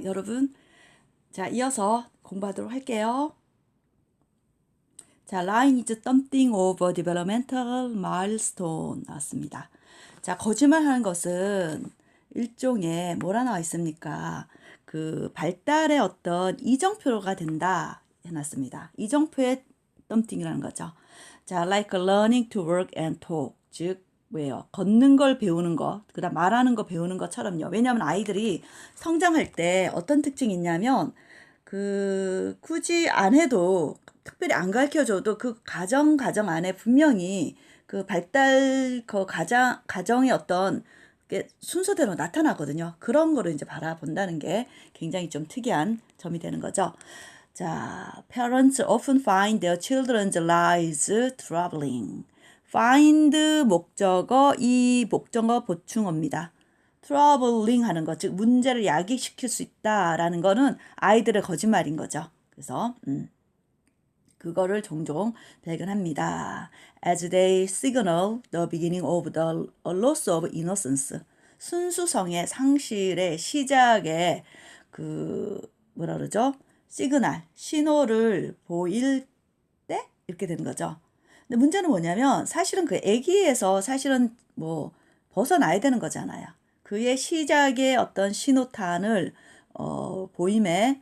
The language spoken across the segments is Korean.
여러분, 자, 이어서 공부하도록 할게요. 자, line is something of a developmental milestone 나왔습니다. 자, 거짓말하는 것은 일종의 뭐라 나와 있습니까? 그 발달의 어떤 이정표가 된다 해놨습니다. 이정표의 something이라는 거죠. 자, like learning to work and talk, 즉 왜요? 걷는 걸 배우는 것, 그다음 말하는 거 배우는 것처럼요. 왜냐하면 아이들이 성장할 때 어떤 특징이 있냐면 굳이 안 해도 특별히 안 가르쳐줘도 그 가정 안에 분명히 그 발달 그 가정의 어떤 게 순서대로 나타나거든요. 그런 거를 이제 바라본다는 게 굉장히 좀 특이한 점이 되는 거죠. 자, parents often find their children's lives troubling. find 목적어, 이 목적어 보충어입니다. troubling 하는 것, 즉 문제를 야기시킬 수 있다라는 거는 아이들의 거짓말인 거죠. 그래서 그거를 종종 발견합니다. As they signal the beginning of the loss of innocence. 순수성의 상실의 시작의 뭐라 그러죠? 시그널, 신호를 보일 때 이렇게 되는 거죠. 근데 문제는 뭐냐면 사실은 그 아기에서 사실은 뭐 벗어나야 되는 거잖아요. 그의 시작의 어떤 신호탄을 보임에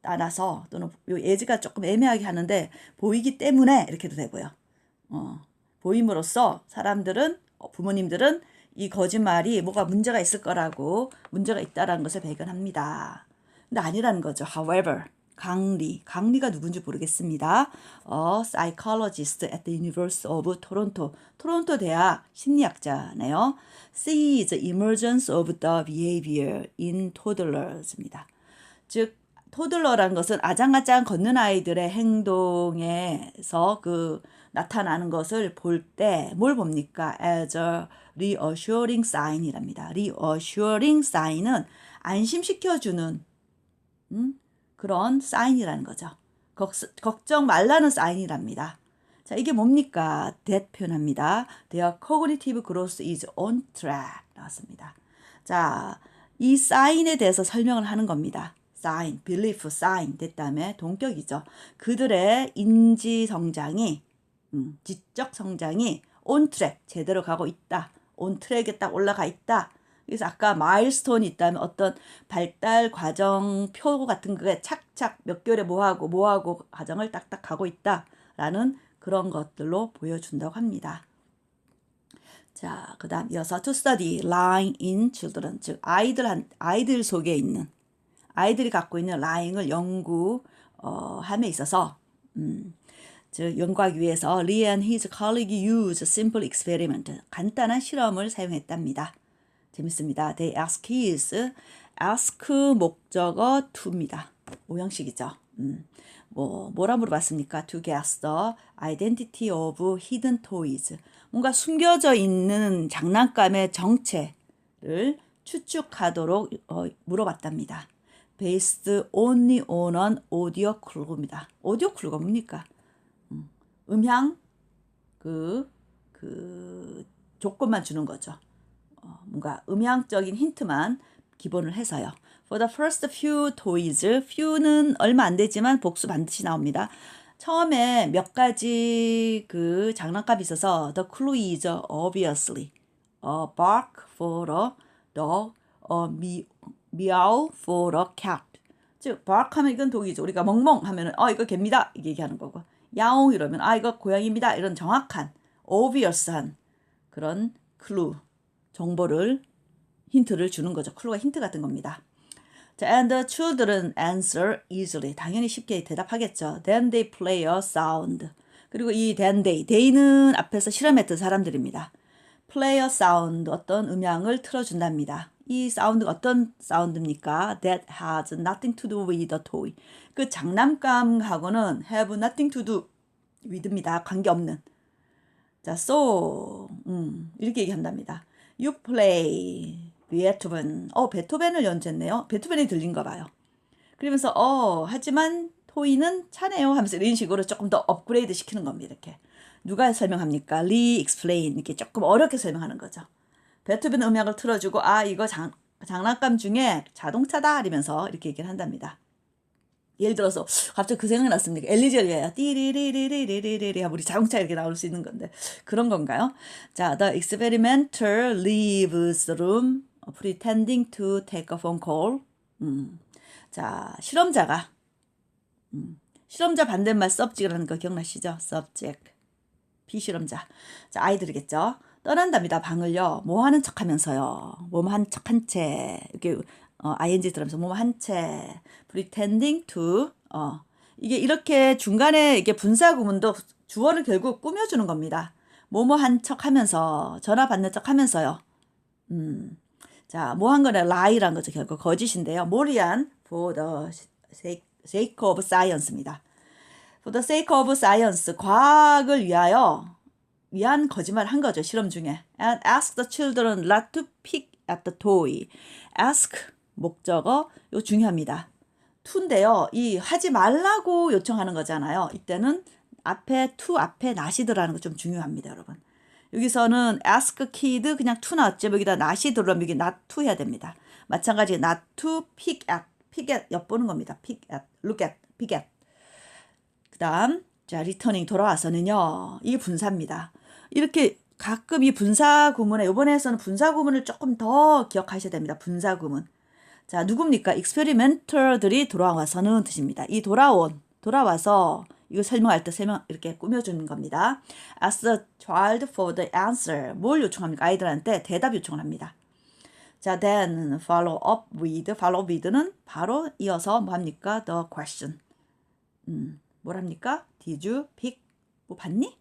따라서 또는 요 예지가 조금 애매하게 하는데 보이기 때문에 이렇게도 되고요. 보임으로써 사람들은 부모님들은 이 거짓말이 뭐가 문제가 있을 거라고 문제가 있다라는 것을 발견합니다. 근데 아니라는 거죠. However, 강리가 누군지 모르겠습니다. psychologist at the University of Toronto. 토론토 대학 심리학자네요. sees the emergence of the behavior in toddlers입니다. 즉 토들러라는 것은 아장아장 걷는 아이들의 행동에서 나타나는 것을 볼 때 뭘 봅니까? as a reassuring sign이랍니다. reassuring sign은 안심시켜주는 그런 사인이라는 거죠. 걱정 말라는 사인이랍니다. 자, 이게 뭡니까? that 표현합니다. Their cognitive growth is on track 나왔습니다. 자, 이 사인에 대해서 설명을 하는 겁니다. sign, belief, sign 됐다음에 동격이죠. 그들의 인지 성장이, 지적 성장이 on track, 제대로 가고 있다. on track에 딱 올라가 있다. 그래서 아까 마일스톤이 있다면 어떤 발달 과정 표 같은 그게 착착 몇 개월에 뭐하고 과정을 딱딱 가고 있다라는 그런 것들로 보여준다고 합니다. 자, 그 다음 이어서 to study lying in children, 즉 아이들 속에 있는 아이들이 갖고 있는 라잉을 연구함에 있어서 즉 연구하기 위해서 Lee and his colleague used simple experiment, 간단한 실험을 사용했답니다. 재밌습니다. They ask his, ask 목적어 to입니다. 오형식이죠. 뭐라 물어봤습니까? To guess the identity of hidden toys. 뭔가 숨겨져 있는 장난감의 정체를 추측하도록 물어봤답니다. Based only on an audio clue입니다. audio clue가 뭡니까? 음향 조건만 주는 거죠. 뭔가 음향적인 힌트만 기본을 해서요. For the first few toys, few는 얼마 안 되지만 복수 반드시 나옵니다. 처음에 몇 가지 장난감이 있어서 the clue is obviously a bark for a dog, a meow for a cat. 즉 bark 하면 이건 독이죠. 우리가 멍멍 하면은 이거 개입니다 이게 얘기하는 거고, 야옹 이러면 이거 고양이입니다 이런 정확한 obvious한 그런 clue 정보를 힌트를 주는 거죠. 클루가 힌트 같은 겁니다. 자, and the children answer easily. 당연히 쉽게 대답하겠죠. Then they play a sound. 그리고 이 they는 앞에서 실험했던 사람들입니다. play a sound, 어떤 음향을 틀어준답니다. 이 사운드가 어떤 사운드입니까? That has nothing to do with the toy. 그 장난감하고는 have nothing to do with입니다. 관계없는. 자, so 이렇게 얘기한답니다. You play 베토벤. 베토벤을 연주했네요. 베토벤이 들린가 봐요. 그러면서 하지만 토이는 차네요 하면서 이런 식으로 조금 더 업그레이드 시키는 겁니다. 이렇게. 누가 설명합니까? Lee explain. 이렇게 조금 어렵게 설명하는 거죠. 베토벤 음악을 틀어주고 이거 장난감 중에 자동차다 이러면서 이렇게 얘기를 한답니다. 예를 들어서 갑자기 그 생각이 났습니다. 엘리젤리야 띠리리리리리리리 우리 자동차 이렇게 나올 수 있는 건데 그런 건가요? 자, the experimenter leaves the room pretending to take a phone call. 자, 실험자 반대말 subject라는 거 기억나시죠? subject. 비실험자. 자, 아이들이겠죠. 떠난답니다. 방을요. 뭐 하는 척 하면서요. 뭐한 척 한 채. 이렇게 ing 들으면서 뭐 한 채. pretending to 이게 이렇게 중간에 이게 분사 구문도 주어를 결국 꾸며주는 겁니다. 뭐뭐 한 척 하면서 전화 받는 척 하면서요. 자, 뭐 한 거냐 lie란 거죠. 결국 거짓인데요. 뭘 위한 for the sake of science입니다. For the sake of science, 과학을 위한 거짓말 한 거죠. 실험 중에. And ask the children not to pick at the toy. ask, 목적어, 이거 중요합니다. to인데요. 이 하지 말라고 요청하는 거잖아요. 이때는 앞에 to 앞에 not이 들어가는 거 좀 중요합니다. 여러분. 여기서는 ask kid 그냥 to 나왔죠. 여기다 not이 들어오면 여기 not to 해야 됩니다. 마찬가지 not to pick at 엿보는 겁니다. pick at, look at, pick at. 그 다음 자 리터닝 돌아와서는요. 이게 분사입니다. 이렇게 가끔 이 분사 구문에 이번에서는 분사 구문을 조금 더 기억하셔야 됩니다. 분사 구문. 자 누굽니까? experimenter들이 돌아와서는 뜻입니다. 이 돌아와서 이거 설명할 때 이렇게 꾸며주는 겁니다. Ask the child for the answer. 뭘 요청합니까? 아이들한테 대답 요청을 합니다. 자, then follow with는 바로 이어서 뭐 합니까? The question. 뭘 합니까? Did you pick? 뭐 봤니?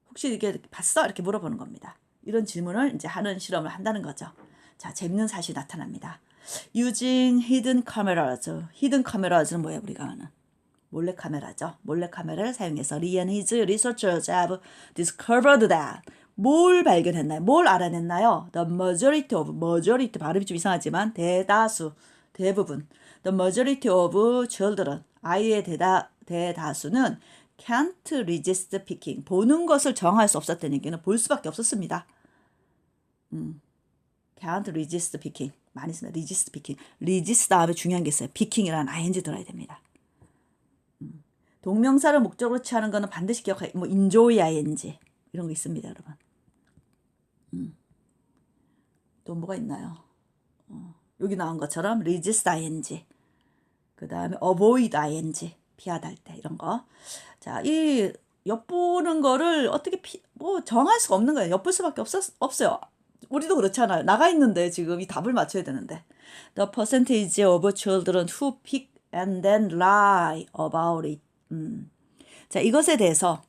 혹시 이게 봤어? 이렇게 물어보는 겁니다. 이런 질문을 이제 하는 실험을 한다는 거죠. 자, 재밌는 사실이 나타납니다. Using hidden cameras. hidden cameras는 뭐예요? 우리가 아는 몰래카메라죠. 몰래카메라를 사용해서 Lee and his researchers have discovered that 뭘 발견했나요? 뭘 알아냈나요? The majority 발음이 좀 이상하지만 대부분 The majority of children 아이의 대다수는 can't resist picking 보는 것을 정할 수 없었다는 얘기는 볼 수밖에 없었습니다. can't resist picking 많이 씁니다. resist picking resist 다음에 중요한 게 있어요. picking이라는 ing 들어야 됩니다. 동명사를 목적으로 취하는 거는 반드시 기억해야 뭐 enjoy ing 이런 거 있습니다, 여러분. 또 뭐가 있나요? 여기 나온 것처럼 resist ing 그 다음에 avoid ing 피하다 할 때 이런 거. 자, 이 엿보는 거를 어떻게 뭐 정할 수가 없는 거예요. 엿볼 수밖에 없어요. 우리도 그렇잖아요. 나가 있는데 지금 이 답을 맞춰야 되는데. The percentage of children who pick and then lie about it. 자, 이것에 대해서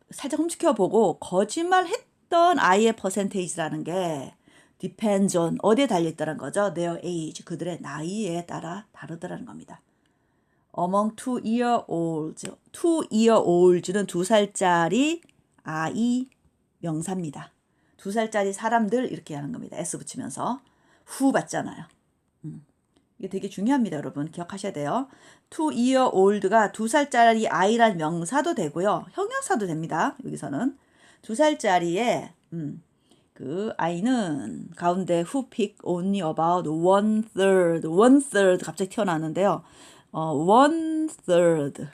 살짝 훔쳐보고 거짓말 했던 아이의 퍼센테이지라는 게 depends on 어디에 달려있다는 거죠. their age 그들의 나이에 따라 다르더라는 겁니다. among 2-year-olds 2-year-olds는 2살짜리 아이 명사입니다. 2살짜리 사람들 이렇게 하는 겁니다. S 붙이면서 who 받잖아요. 이게 되게 중요합니다, 여러분. 기억하셔야 돼요. 2-year-old가 2살짜리 아이란 명사도 되고요. 형용사도 됩니다. 여기서는 2살짜리의 그 아이는 가운데 who pick only about 1/3 갑자기 튀어나왔는데요. 1/3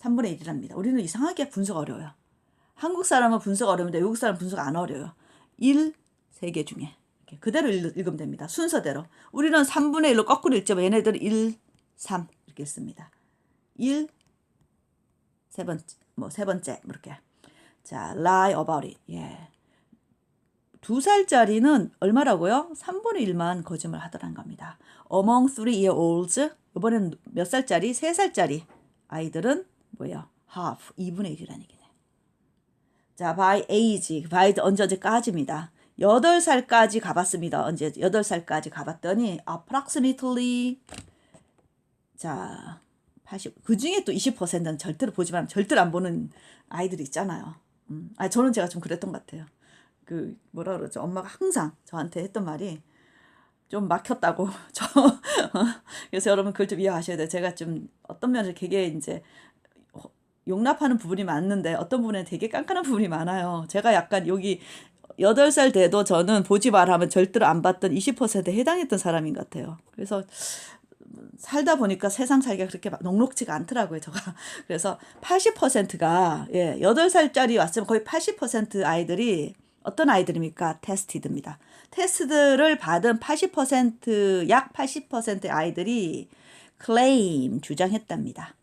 3분의 1이랍니다. 우리는 이상하게 분수가 어려워요. 한국 사람은 분수가 어려운데 외국 사람은 분수가 안 어려워요. 1, 3개 중에. 그대로 읽으면 됩니다. 순서대로. 우리는 3분의 1로 거꾸로 읽지만 얘네들은 1, 3 이렇게 씁니다. 1, 세 번째 이렇게. 자, lie about it. 예. 2살짜리는 얼마라고요? 3분의 1만 거짓말 하더란 겁니다. Among 3-year-olds 이번에는 몇 살짜리? 3살짜리 아이들은 뭐예요? half 2분의 1이라는 얘기네. 자, by age, by 언제까지입니다. 8살까지 가봤습니다. 언제 8살까지 가봤더니 approximately 자 80, 그중에 또 20%는 절대로 보지만 절대로 안 보는 아이들이 있잖아요. 저는 제가 좀 그랬던 것 같아요. 그 뭐라 그러죠? 엄마가 항상 저한테 했던 말이 좀 막혔다고. 그래서 여러분 그걸 좀 이해하셔야 돼요. 제가 좀 어떤 면에서 되게 이제 용납하는 부분이 많은데 어떤 부분에 되게 깐깐한 부분이 많아요. 제가 약간 여기 8살 돼도 저는 보지 마라 하면 절대로 안 봤던 20%에 해당했던 사람인 것 같아요. 그래서 살다 보니까 세상 살기가 그렇게 막 녹록지가 않더라고요, 제가. 그래서 80%가, 예, 8살짜리 왔으면 거의 80% 아이들이 어떤 아이들입니까? 테스티드입니다. 테스트를 받은 80%, 약 80%의 아이들이 claim, 주장했답니다.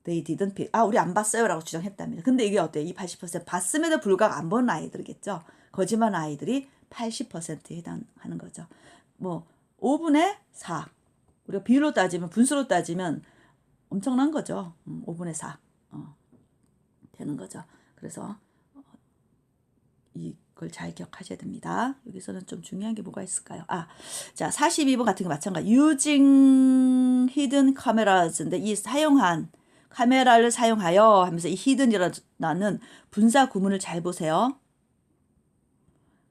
They didn't pay. 우리 안 봤어요. 라고 주장했답니다. 근데 이게 어때요? 이 80% 봤음에도 불구하고 안 본 아이들이겠죠. 거짓말 아이들이 80%에 해당하는 거죠. 뭐, 5분의 4. 우리가 비율로 따지면, 분수로 따지면 엄청난 거죠. 5분의 4. 되는 거죠. 그래서 이걸 잘 기억하셔야 됩니다. 여기서는 좀 중요한 게 뭐가 있을까요? 자, 42번 같은 거 마찬가지. Using hidden cameras인데 이 사용한 카메라를 사용하여 하면서 이 hidden이라는 분사 구문을 잘 보세요.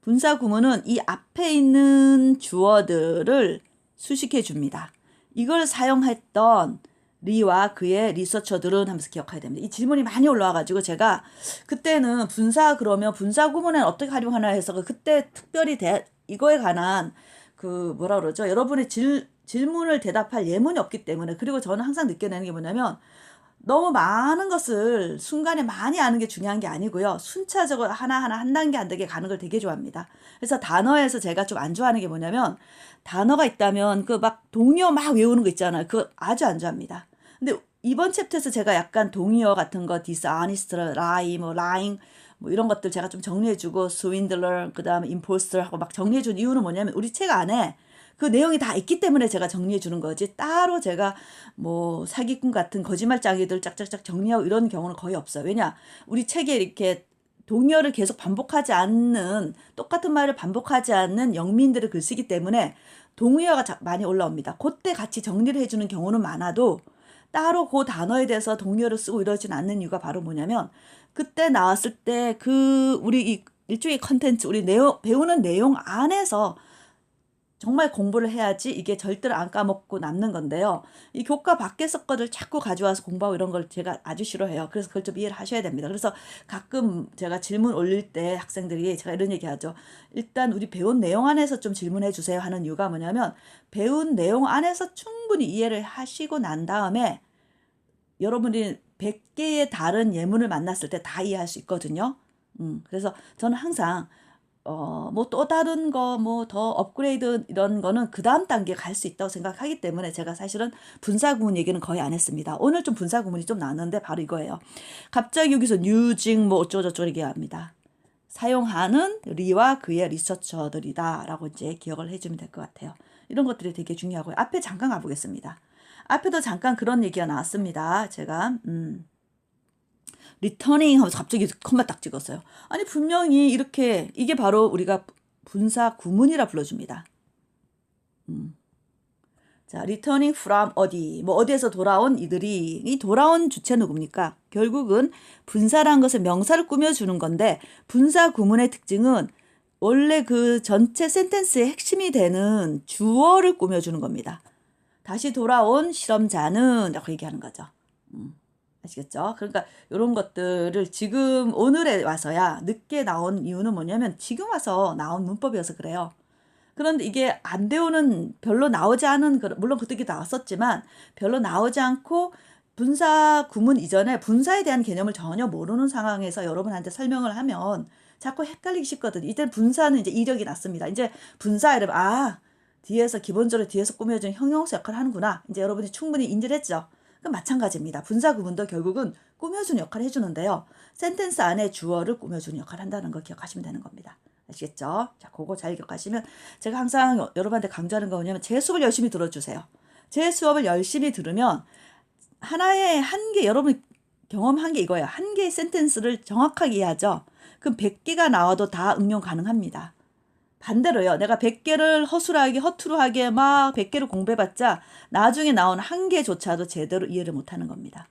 분사 구문은 이 앞에 있는 주어들을 수식해 줍니다. 이걸 사용했던 리와 그의 리서처들은 하면서 기억해야 됩니다. 이 질문이 많이 올라와가지고 제가 그때는 분사 그러면 분사 구문에는 어떻게 활용하나 해서 그때 특별히 이거에 관한 그 뭐라 그러죠? 여러분의 질문을 대답할 예문이 없기 때문에 그리고 저는 항상 느껴내는 게 뭐냐면 너무 많은 것을 순간에 많이 아는 게 중요한 게 아니고요. 순차적으로 하나하나 한 단계 한 단계 가는 걸 되게 좋아합니다. 그래서 단어에서 제가 좀 안 좋아하는 게 뭐냐면 단어가 있다면 그 막 동의어 막 외우는 거 있잖아요. 그거 아주 안 좋아합니다. 근데 이번 챕터에서 제가 약간 동의어 같은 거 dishonest, lie, 뭐 lying 뭐 이런 것들 제가 좀 정리해주고 swindler, 그 다음에 imposter 하고 막 정리해준 이유는 뭐냐면 우리 책 안에 그 내용이 다 있기 때문에 제가 정리해 주는 거지 따로 제가 뭐 사기꾼 같은 거짓말장이들 짝짝짝 정리하고 이런 경우는 거의 없어요. 왜냐? 우리 책에 이렇게 동의어를 계속 반복하지 않는 똑같은 말을 반복하지 않는 영민들의 글쓰기 때문에 동의어가 많이 올라옵니다. 그때 같이 정리를 해주는 경우는 많아도 따로 그 단어에 대해서 동의어를 쓰고 이러진 않는 이유가 바로 뭐냐면 그때 나왔을 때 그 우리 이 일종의 컨텐츠 우리 배우는 내용 안에서 정말 공부를 해야지 이게 절대로 안 까먹고 남는 건데요. 이 교과 밖에서 거를 자꾸 가져와서 공부하고 이런 걸 제가 아주 싫어해요. 그래서 그걸 좀 이해를 하셔야 됩니다. 그래서 가끔 제가 질문 올릴 때 학생들이 제가 이런 얘기 하죠. 일단 우리 배운 내용 안에서 좀 질문해 주세요 하는 이유가 뭐냐면 배운 내용 안에서 충분히 이해를 하시고 난 다음에 여러분이 100개의 다른 예문을 만났을 때 다 이해할 수 있거든요. 그래서 저는 항상 뭐 또 다른 거, 뭐 더 업그레이드 이런 거는 그 다음 단계에 갈 수 있다고 생각하기 때문에 제가 사실은 분사구문 얘기는 거의 안 했습니다. 오늘 좀 분사구문이 좀 나왔는데 바로 이거예요. 갑자기 여기서 using 뭐 어쩌고저쩌고 얘기합니다. 사용하는 리와 그의 리서처들이다 라고 이제 기억을 해주면 될 것 같아요. 이런 것들이 되게 중요하고요. 앞에 잠깐 가보겠습니다. 앞에도 잠깐 그런 얘기가 나왔습니다. 제가 리터닝 하면서 갑자기 컴마 딱 찍었어요. 아니 분명히 이렇게 이게 바로 우리가 분사 구문이라 불러줍니다. 자, returning from 어디 뭐 어디에서 돌아온 이들이 이 돌아온 주체 누굽니까? 결국은 분사란 것은 명사를 꾸며주는 건데 분사 구문의 특징은 원래 그 전체 센텐스의 핵심이 되는 주어를 꾸며주는 겁니다. 다시 돌아온 실험자는 라고 얘기하는 거죠. 아시겠죠? 그러니까 이런 것들을 지금 오늘에 와서야 늦게 나온 이유는 뭐냐면 지금 와서 나온 문법이어서 그래요. 그런데 이게 안 배우는 별로 나오지 않은 물론 그때 나왔었지만 별로 나오지 않고 분사 구문 이전에 분사에 대한 개념을 전혀 모르는 상황에서 여러분한테 설명을 하면 자꾸 헷갈리기 쉽거든요. 이때 분사는 이제 이력이 났습니다. 이제 분사 이러면 뒤에서 기본적으로 뒤에서 꾸며준 형용사 역할을 하는구나. 이제 여러분이 충분히 인지를 했죠. 그럼 마찬가지입니다. 분사 구문도 결국은 꾸며주는 역할을 해주는데요. 센텐스 안에 주어를 꾸며주는 역할을 한다는 걸 기억하시면 되는 겁니다. 아시겠죠? 자, 그거 잘 기억하시면 제가 항상 여러분한테 강조하는 거 뭐냐면 제 수업을 열심히 들어주세요. 제 수업을 열심히 들으면 하나의 한 개 여러분 경험한 게 이거예요. 한 개의 센텐스를 정확하게 이해하죠. 그럼 100개가 나와도 다 응용 가능합니다. 반대로요. 내가 100개를 허투루하게 막 100개를 공부해봤자 나중에 나온 한 개조차도 제대로 이해를 못하는 겁니다.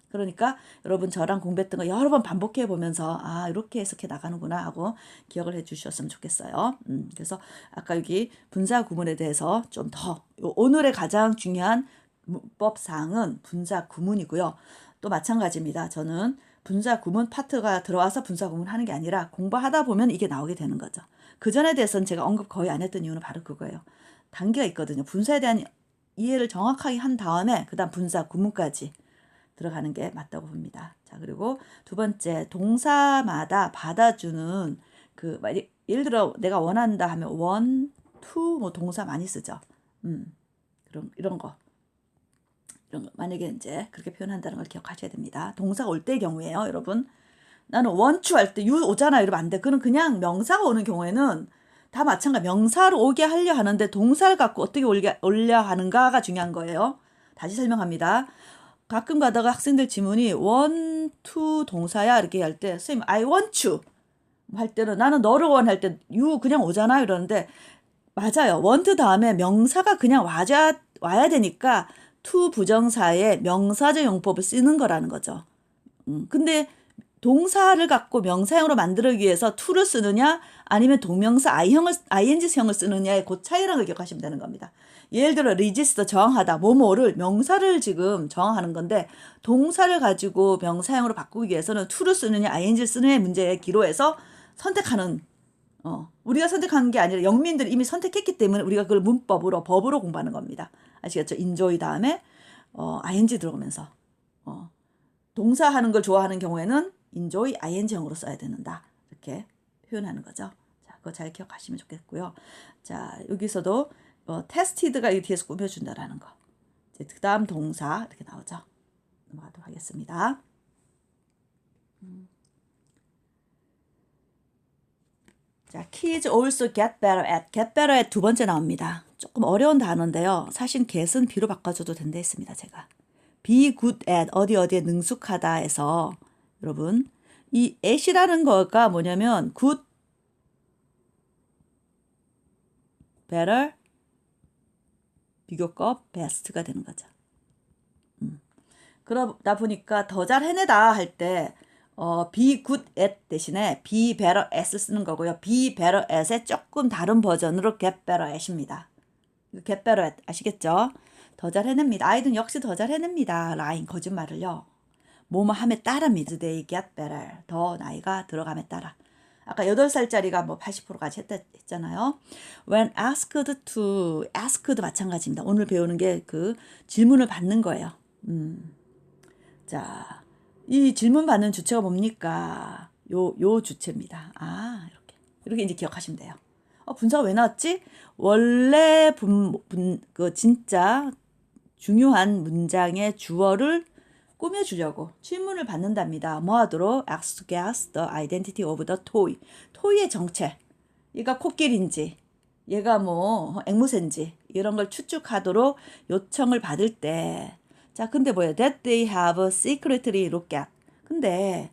그러니까 여러분 저랑 공부했던 거 여러 번 반복해 보면서 이렇게 해석해 나가는구나 하고 기억을 해 주셨으면 좋겠어요. 그래서 아까 여기 분사 구문에 대해서 좀 더 오늘의 가장 중요한 문법 사항은 분사 구문이고요. 또 마찬가지입니다. 저는 분사 구문 파트가 들어와서 분사 구문 하는 게 아니라 공부하다 보면 이게 나오게 되는 거죠. 그 전에 대해서는 제가 언급 거의 안 했던 이유는 바로 그거예요. 단계가 있거든요. 분사에 대한 이해를 정확하게 한 다음에 그다음 분사 구문까지 들어가는 게 맞다고 봅니다. 자, 그리고 두 번째, 동사마다 받아주는 그 예를 들어 내가 원한다 하면 want, to 뭐 동사 많이 쓰죠. 이런 거 만약에 이제 그렇게 표현한다는 걸 기억하셔야 됩니다. 동사가 올 때의 경우에요, 여러분. 나는 want to 할 때 you 오잖아요. 이러면 안 돼. 그건 그냥 명사가 오는 경우에는 다 마찬가지. 명사로 오게 하려 하는데 동사를 갖고 어떻게 올려 하는가가 중요한 거예요. 다시 설명합니다. 가끔 가다가 학생들 지문이 want to 동사야 이렇게 할 때 선생님 I want you 할 때는 나는 너를 원할 때 you 그냥 오잖아요 이러는데 맞아요. want 다음에 명사가 그냥 와야 되니까 to 부정사의 명사적 용법을 쓰는 거라는 거죠. 근데 동사를 갖고 명사형으로 만들기 위해서 to를 쓰느냐 아니면 동명사 ing형을 쓰느냐의 그 차이라는 걸 기억하시면 되는 겁니다. 예를 들어 resist 저항하다 뭐뭐를 명사를 지금 저항하는 건데 동사를 가지고 명사형으로 바꾸기 위해서는 to를 쓰느냐 ing를 쓰느냐의 문제에 기로해서 선택하는 우리가 선택하는 게 아니라 영민들이 이미 선택했기 때문에 우리가 그걸 문법으로 법으로 공부하는 겁니다. 아시겠죠? enjoy 다음에 ing 들어오면서 동사하는 걸 좋아하는 경우에는 enjoy ing형으로 써야 된다. 이렇게 표현하는 거죠. 자, 그거 잘 기억하시면 좋겠고요. 자, 여기서도 tested가 이 뒤에서 꾸며준다라는 거. 이제 그 다음 동사 이렇게 나오죠. 넘어가도록 하겠습니다. 자, kids also get better at. get better at 두 번째 나옵니다. 조금 어려운 단어인데요. 사실 get은 be로 바꿔줘도 된다 했습니다. 제가. be good at 어디에 능숙하다 해서 여러분 이 at이라는 거가 뭐냐면 good, better, 비교급 best가 되는 거죠. 그러다 보니까 더 잘 해내다 할 때 be good at 대신에 be better at 쓰는 거고요. be better at의 조금 다른 버전으로 get better at입니다. get better at 아시겠죠? 더 잘 해냅니다. 아이들은 역시 더 잘 해냅니다. 라인 거짓말을요. 뭐뭐 함에 따라입니다. They get better. 더 나이가 들어감에 따라. 아까 8살짜리가 뭐 80%까지 했잖아요. When asked to, asked 마찬가지입니다. 오늘 배우는 게 그 질문을 받는 거예요. 자, 이 질문 받는 주체가 뭡니까? 요 주체입니다. 아, 이렇게 이제 기억하시면 돼요. 분사가 왜 나왔지? 원래 그 진짜 중요한 문장의 주어를 꾸며주려고 질문을 받는답니다. 뭐 하도록? Ask to guess the identity of the toy. 토이의 정체. 얘가 코끼리인지, 얘가 뭐 앵무새인지 이런 걸 추측하도록 요청을 받을 때 자, 근데 뭐예요? That they have secretly looked at. 근데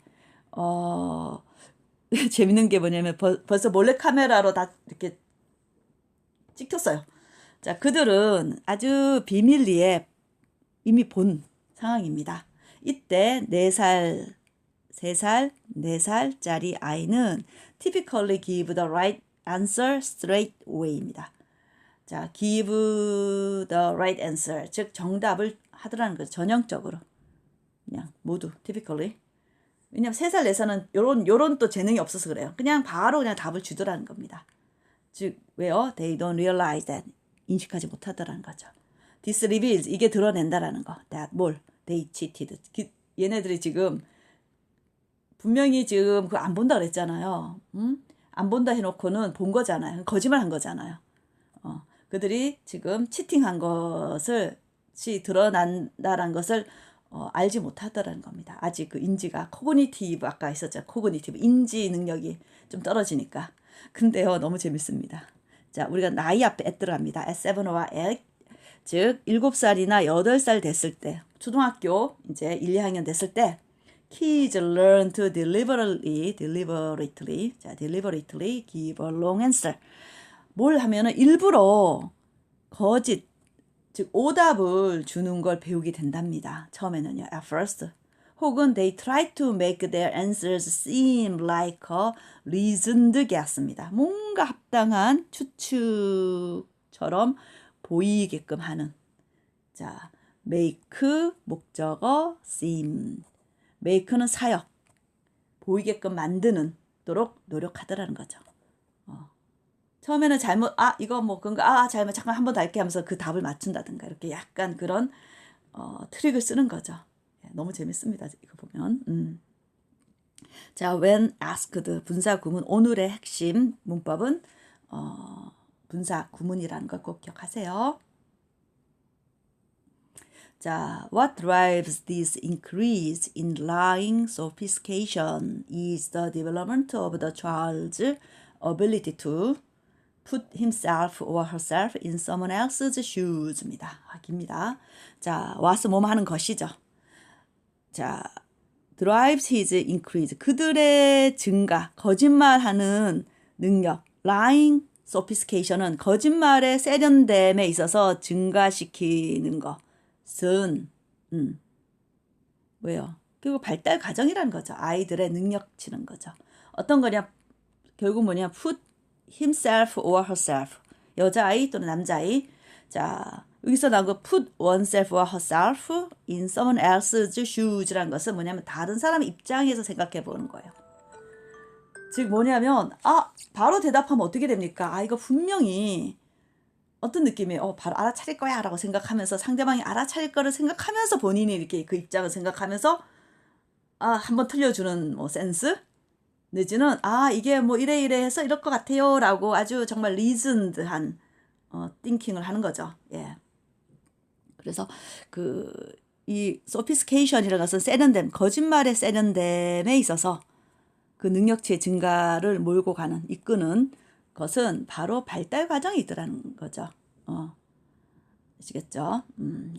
재밌는 게 뭐냐면 벌써 몰래 카메라로 다 이렇게 찍혔어요. 자, 그들은 아주 비밀리에 이미 본 상황입니다. 이때 4살, 3살, 4살짜리 아이는 typically give the right answer straight away입니다. 자, give the right answer, 즉 정답을 하더라는 거죠. 전형적으로. 그냥 모두 typically. 왜냐면 3살, 4살은 요런 또 재능이 없어서 그래요. 그냥 바로 그냥 답을 주더라는 겁니다. 즉, 왜요? They don't realize that. 인식하지 못하더라는 거죠. This reveals, 이게 드러낸다라는 거. That 뭘? They cheated. 얘네들이 지금 분명히 지금 그거 안 본다 그랬잖아요. 안 본다 해놓고는 본 거잖아요. 거짓말 한 거잖아요. 그들이 지금 치팅한 것을 드러난다는 것을 알지 못하더라는 겁니다. 아직 그 인지가 코그니티브 아까 있었죠. 코그니티브 인지 능력이 좀 떨어지니까. 근데요 너무 재밌습니다. 자, 우리가 나이 앞에 at 들어갑니다. at 7와 at 즉 7살이나 8살 됐을 때 초등학교 이제 1, 2학년 됐을 때 kids learn to deliberately give a long answer. 뭘 하면은 일부러 거짓 즉 오답을 주는 걸 배우게 된답니다. 처음에는요. at first. 혹은 they try to make their answers seem like a reasoned guess입니다. 뭔가 합당한 추측처럼 보이게끔 하는. 자, make 목적어 seem. make는 사역. 보이게끔 만드는 도록 노력하더라는 거죠. 처음에는 잘못, 이거 뭐 그런가, 잘못, 잠깐 한 번 더 할게 하면서 그 답을 맞춘다든가, 이렇게 약간 그런, 트릭을 쓰는 거죠. 예, 너무 재밌습니다. 이거 보면. 자, when asked, 분사 구문. 오늘의 핵심 문법은, 분사 구문이라는 걸 꼭 기억하세요. 자, what drives this increase in lying sophistication is the development of the child's ability to put himself or herself in someone else's shoes입니다. 입니다. 자, what's 뭐뭐 하는 것이죠. 자, drives his increase. 그들의 증가, 거짓말하는 능력, lying sophistication은 거짓말의 세련됨에 있어서 증가시키는 것은 뭐예요? 결국 발달 과정이라는 거죠. 아이들의 능력치는 거죠. 어떤 거냐? 결국 뭐냐? put himself or herself. 여자아이 또는 남자아이. 자, 여기서 나온 거 put oneself or herself in someone else's shoes라는 것은 뭐냐면 다른 사람 입장에서 생각해 보는 거예요. 즉 뭐냐면 바로 대답하면 어떻게 됩니까? 이거 분명히 어떤 느낌이에요? 바로 알아차릴 거야 라고 생각하면서 상대방이 알아차릴 거를 생각하면서 본인이 이렇게 그 입장을 생각하면서 한번 틀려주는 뭐 센스? 내지는 이게 뭐 이래 해서 이럴 것 같아요 라고 아주 정말 리즌드한 띵킹을 하는 거죠. 예. 그래서 이 sophistication이라는 것은 세련됨, 거짓말의 세련됨에 있어서 그 능력치의 증가를 몰고 가는, 이끄는 것은 바로 발달 과정이 있더라는 거죠. 아시겠죠?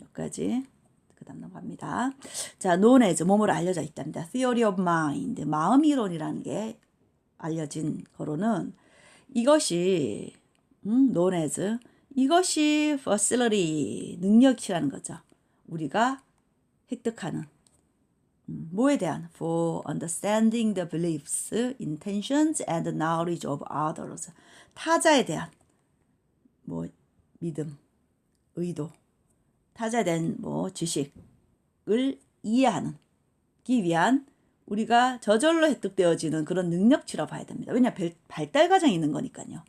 여기까지. 그 다음 넘어갑니다. 자, known as, 뭐뭐로 알려져 있답니다. theory of mind, 마음 이론이라는 게 알려진 거로는 이것이, known as, 이것이 facility, 능력치라는 거죠. 우리가 획득하는, 뭐에 대한, for understanding the beliefs, intentions, and knowledge of others. 타자에 대한, 뭐, 믿음, 의도, 타자에 대한 뭐 지식을 이해하는 기 위한 우리가 저절로 획득되어지는 그런 능력치라고 봐야 됩니다. 왜냐하면 발달 과정이 있는 거니까요.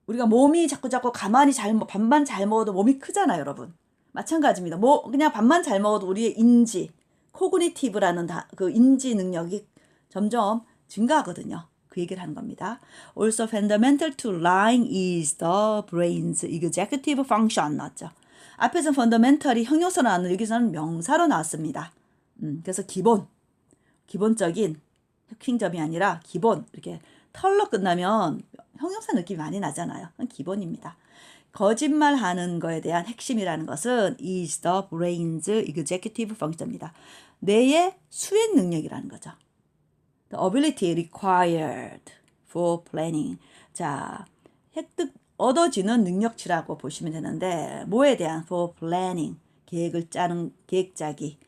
우리가 몸이 자꾸 가만히 밥만 잘 먹어도 몸이 크잖아요, 여러분. 마찬가지입니다. 그냥 밥만 잘 먹어도 우리의 인지, 코그니티브라는 그 인지 능력이 점점 증가하거든요. 그 얘기를 하는 겁니다. Also fundamental to lying is the brain's executive function 나왔죠. 앞에서는 fundamental이 형용사로 나왔는데 여기서는 명사로 나왔습니다. 그래서 기본적인 핵심점이 아니라 기본, 이렇게 털로 끝나면 형용사 느낌이 많이 나잖아요. 그건 기본입니다. 거짓말하는 거에 대한 핵심이라는 것은 is the brain's executive function입니다. 뇌의 수행 능력이라는 거죠. The ability required for planning. 자, 얻어지는 능력치라고 보시면 되는데 뭐에 대한 for planning, 계획을 짜는, 계획 짜기,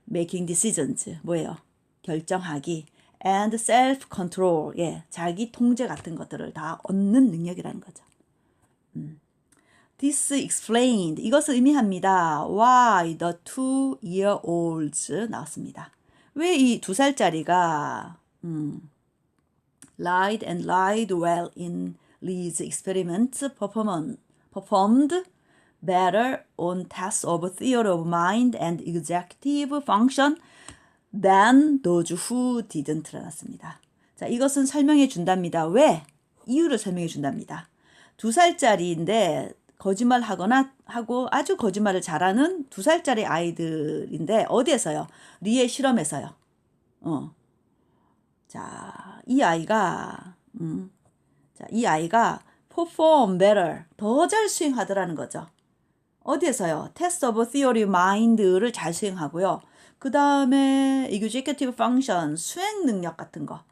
making decisions, 뭐예요? 결정하기, and self-control, 예, 자기 통제 같은 것들을 다 얻는 능력이라는 거죠. This explained, 이것을 의미합니다. Why the 2-year-olds 나왔습니다. 왜 이 2살짜리가 lied and lied well in Lee's experiments performed better on tests of theory of mind and executive function than those who didn't 나왔습니다. 자, 이것은 설명해 준답니다. 왜? 이유를 설명해 준답니다. 2살짜리인데 거짓말 하고 아주 거짓말을 잘하는 2살짜리 아이들인데 어디에서요? 리의 실험에서요. 자, 이 아이가 perform better, 더 잘 수행하더라는 거죠. 어디에서요? Test of Theory of Mind를 잘 수행하고요. 그 다음에 Executive Function, 수행 능력 같은 거,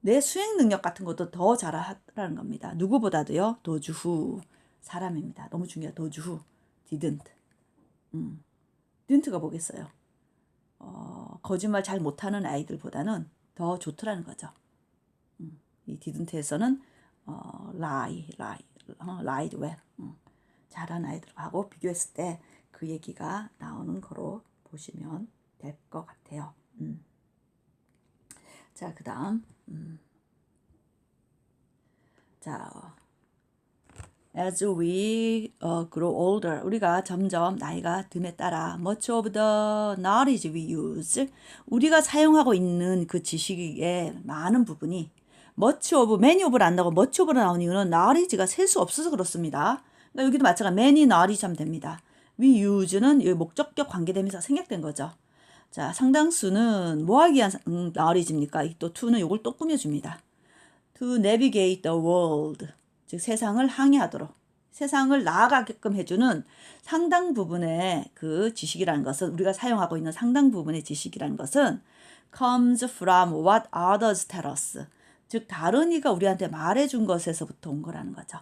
내 수행 능력 같은 것도 더 잘하라는 겁니다. 누구보다도요. those who, 사람입니다. 너무 중요해요. those who didn't. didn't가 뭐겠어요? 거짓말 잘 못하는 아이들보다는 더 좋더라는 거죠. 이 didn't에서는 lied well, 잘한 아이들하고 비교했을 때 그 얘기가 나오는 거로 보시면 될 것 같아요. 자, 그 다음. 자, as we grow older, 우리가 점점 나이가 듦에 따라 much of the knowledge we use, 우리가 사용하고 있는 그 지식의 많은 부분이 much of, many of를 안 나오고 much of로 나온 이유는 knowledge가 셀 수 없어서 그렇습니다. 그러니까 여기도 마찬가지로 many knowledge 하면 됩니다. we use는 이 목적격 관계대명사가 생략된 거죠. 자, 상당수는 뭐 하기 위한 knowledge입니까? 또 to는 이걸 또 꾸며줍니다. to navigate the world, 즉 세상을 항해하도록, 세상을 나아가게끔 해주는 상당 부분의 그 지식이라는 것은, 우리가 사용하고 있는 상당 부분의 지식이라는 것은 comes from what others tell us, 즉 다른 이가 우리한테 말해준 것에서부터 온 거라는 거죠.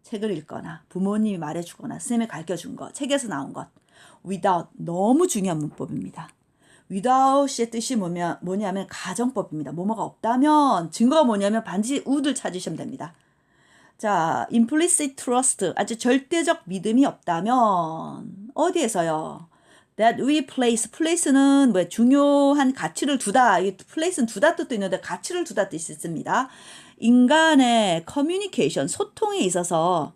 책을 읽거나 부모님이 말해주거나 선생님이 가르쳐준 것, 책에서 나온 것. without, 너무 중요한 문법입니다. without의 뜻이 뭐냐면 가정법입니다. 뭐뭐가 없다면, 증거가 뭐냐면 반드시 would를 찾으시면 됩니다. 자, implicit trust, 아주 절대적 믿음이 없다면 어디에서요? that we place는 뭐야? 중요한 가치를 두다. 이 place는 두다 뜻도 있는데 가치를 두다 뜻이 있습니다. 인간의 communication, 소통에 있어서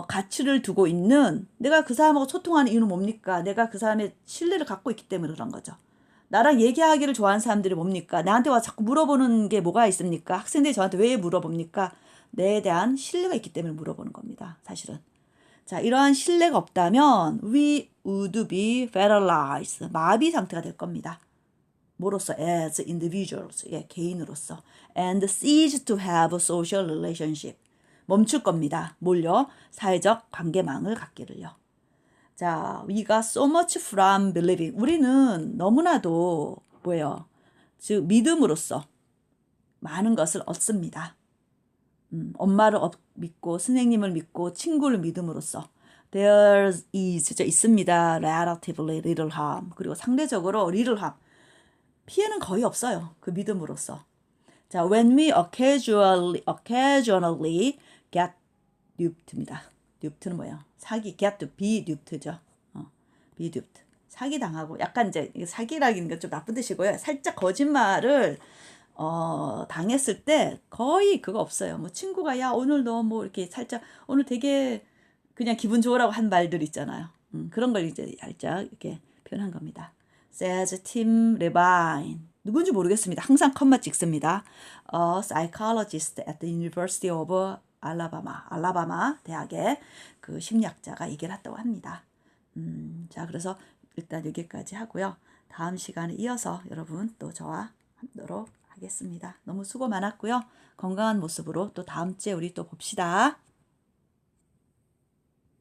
가치를 두고 있는, 내가 그 사람하고 소통하는 이유는 뭡니까? 내가 그 사람의 신뢰를 갖고 있기 때문에 그런 거죠. 나랑 얘기하기를 좋아하는 사람들이 뭡니까? 나한테 와서 자꾸 물어보는 게 뭐가 있습니까? 학생들이 저한테 왜 물어봅니까? 내에 대한 신뢰가 있기 때문에 물어보는 겁니다. 사실은. 자, 이러한 신뢰가 없다면 we would be paralyzed, 마비 상태가 될 겁니다. 뭐로서? as individuals, 예, 개인으로서. and cease to have social relationship, 멈출 겁니다. 뭘요? 사회적 관계망을 갖기를요. 자, we got so much from believing, 우리는 너무나도 뭐예요? 즉 믿음으로써 많은 것을 얻습니다. 엄마를 믿고 선생님을 믿고 친구를 믿음으로써 there is, 있습니다. relatively little harm, 그리고 상대적으로 little harm, 피해는 거의 없어요. 그 믿음으로써. 자, when we occasionally get duped입니다. dupe는 뭐예요? 사기, get to be dupe죠. be duped. 사기 당하고, 약간 이제 사기라기는 게 좀 나쁜 뜻이고요. 살짝 거짓말을 당했을 때 거의 그거 없어요. 뭐 친구가 야 오늘 너 뭐 이렇게 살짝 오늘 되게 그냥 기분 좋으라고 한 말들 있잖아요. 그런 걸 이제 살짝 이렇게 표현한 겁니다. says Tim Levine, 누군지 모르겠습니다. 항상 컴마 찍습니다. psychologist at the University of 알라바마 대학의 그 심리학자가 얘기를 했다고 합니다. 자, 그래서 일단 여기까지 하고요. 다음 시간에 이어서 여러분 또 저와 함도록 하겠습니다. 너무 수고 많았고요. 건강한 모습으로 또 다음 주에 우리 또 봅시다.